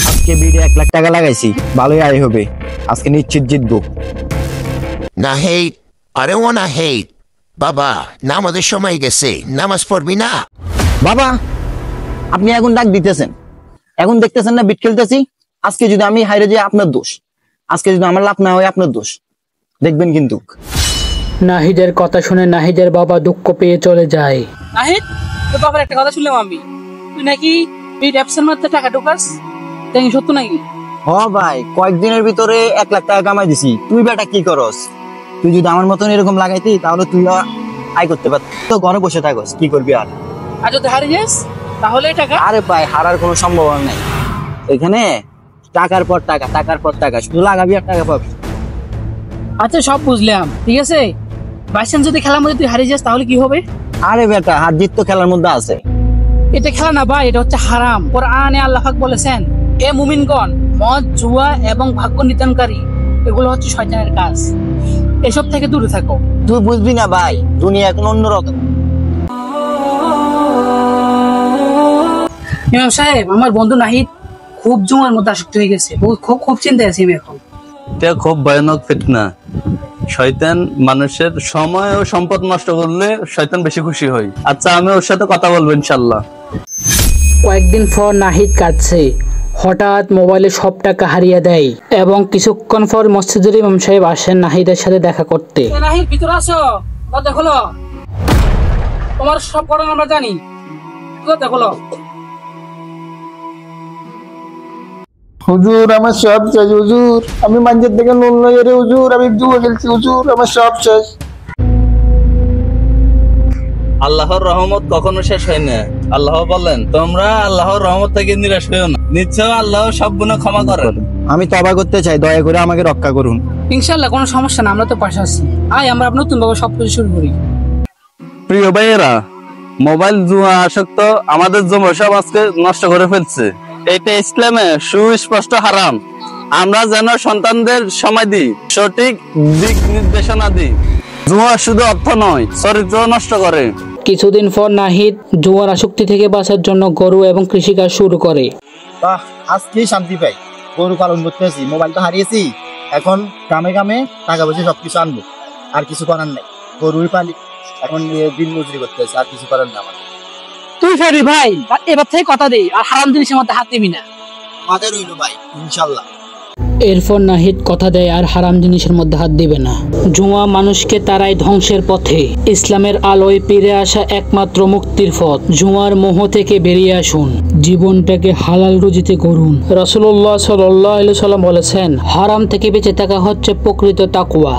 আজকে বিডে 1 লাখ টাকা লাগাইছি, ভালোই আয় হবে। আজকে নিশ্চিত জিতবো। Nahid, I don't wanna hate. বাবা, নামাজের সময় গেছে, নামাজ পড়বি না? বাবা, আপনি এখন ডাক দিতেছেন, এখন দেখতেছেন না বিট খেলতেছি। আজকে যদি আমি হাইরে যাই আপনার দোষ, আজকে যদি আমার লাভ না হয় আপনার দোষ, দেখবেন কিন্তু। নাহিদের কথা শুনে নাহিদের বাবা দুঃখ পেয়ে চলে যায়। নাহিদ, তোর বাবার একটা কথা শুনলাম আমি, তুই নাকি বিট অ্যাপসের মধ্যে টাকা ঢোকাস, তাই সত্য নাকি? হ ভাই, কয়েকদিনের ভিতরে 1 লাখ টাকা কামাই দিছি। তুই বেটা কি করস? তুই যদি আমার মতন এরকম লাগাইতি তাহলে তুই আয় করতে পারত। তো ঘরে বসে থাকস, কি করবি আর? আর যদি হারিয়ে যাস তাহলে টাকা? আরে ভাই, হারার কোনো সম্ভাবনা নাই এখানে। টাকার পর টাকা, টাকার পর টাকা, শুধু লাগাবি আর টাকা পাবি। আচ্ছা, সব বুঝলাম, ঠিক আছে। বাইচান্স যদি খেলার মধ্যে তুই হারিয়ে যাস তাহলে কি হবে? আরে বেটা, হার জিত তো খেলার মধ্যে আছে। এটা খেলা না ভাই, এটা হচ্ছে হারাম। কোরআনে আল্লাহ পাক বলেছেন, এ মুমিনগণ, মদ, জুয়া এবং ভাগ্য নির্ধারণকারী এগুলো হচ্ছে শয়তানের কাজ, এসব থেকে দূরে থাকো। তুই বুঝবি না ভাই, দুনিয়া এখন অন্যরকম। ইমাম সাহেব, আমার বন্ধু নাহিদ খুব জুয়ার মধ্যে আসক্ত হয়ে গেছে, খুব চিন্তায় আছি আমি এখন। এটা খুব ভয়ানক ফিতনা। শয়তান মানুষের সময় ও সম্পদ নষ্ট করলে শয়তান বেশি খুশি হয়। আচ্ছা, আমি ওর সাথে কথা বলবো ইনশাল্লাহ। কয়েকদিন পর নাহিদ কাঁদছে। হঠাৎ মোবাইলে সব টাকা হারিয়ে দেয় এবং কিছুক্ষণ পর মসজিদের ইমাম সাহেব আসেন নাহিদের সাথে দেখা করতে। নাহিদ, ভিতরে আসো, দেখো তোমার সব ঘটনা আমরা জানি, দেখো। হুজুর, আমার সব শেষ হুজুর। আমি মাঞ্জের থেকে নুন লই রে হুজুর, আমি জুয়া খেলছি হুজুর, আমার সব শেষ। আল্লাহর রহমত কখনো শেষ হয় না। আল্লাহ বলেন, তোমরা আল্লাহর রহমত থেকে নিরাশ হইও না, নিশ্চয় আল্লাহ সব গুনাহ ক্ষমা করেন। আমি তওবা করতে চাই, দয়া করে আমাকে রক্ষা করুন। ইনশাআল্লাহ, কোনো সমস্যা না, আমরা তো পাশে আছি। আয় আমরা নতুন ভাবে সবকিছু শুরু করি। প্রিয় ভাইয়েরা, মোবাইল জুয়া আসক্ত আমাদের জমি সব আজকে নষ্ট করে ফেলছে। এটা ইসলামে সুস্পষ্ট হারাম। আমরা যেন সন্তানদের সময় দিই, সঠিক দিক নির্দেশনা দিই। জুয়া শুধু অর্থ নয়, চরিত্র নষ্ট করে। কিছুদিন পর নাহিদ জুয়ার আসক্তি থেকে বাঁচার জন্য গরু এবং কৃষিকাজ শুরু করে। বাহ, আজকেই শান্তি পাই। গরু পালন করতেছি, মোবাইল তো হারিয়েছি, এখন কামে কামে টাকা পয়সা সবকিছু আনবো। আর কিছু করার নাই, গরুই পালি, এখন দিন মজুরি করতেছি, আর কিছু করার না আমার। তুই ফেরি ভাই, এবার থেকে কথা দেই, আর হারাম জিনিসের মধ্যে হাত দিবি না। আমাদের রইলো ভাই, ইনশাল্লাহ। এরপর নাহিদ কথা দেয় আর হারাম জিনিসের মধ্যে হাত দিবে না। জুয়া মানুষকে তারাই ধ্বংসের পথে। ইসলামের আলোয় ফিরে আসা একমাত্র মুক্তির পথ। জুয়ার মোহ থেকে বেরিয়ে আসুন, জীবনটাকে হালাল রুজিতে করুন। রাসূলুল্লাহ সাল্লাল্লাহু আলাইহি ওয়াসাল্লাম বলেছেন, হারাম থেকে বেঁচে থাকা হচ্ছে প্রকৃত তাকওয়া।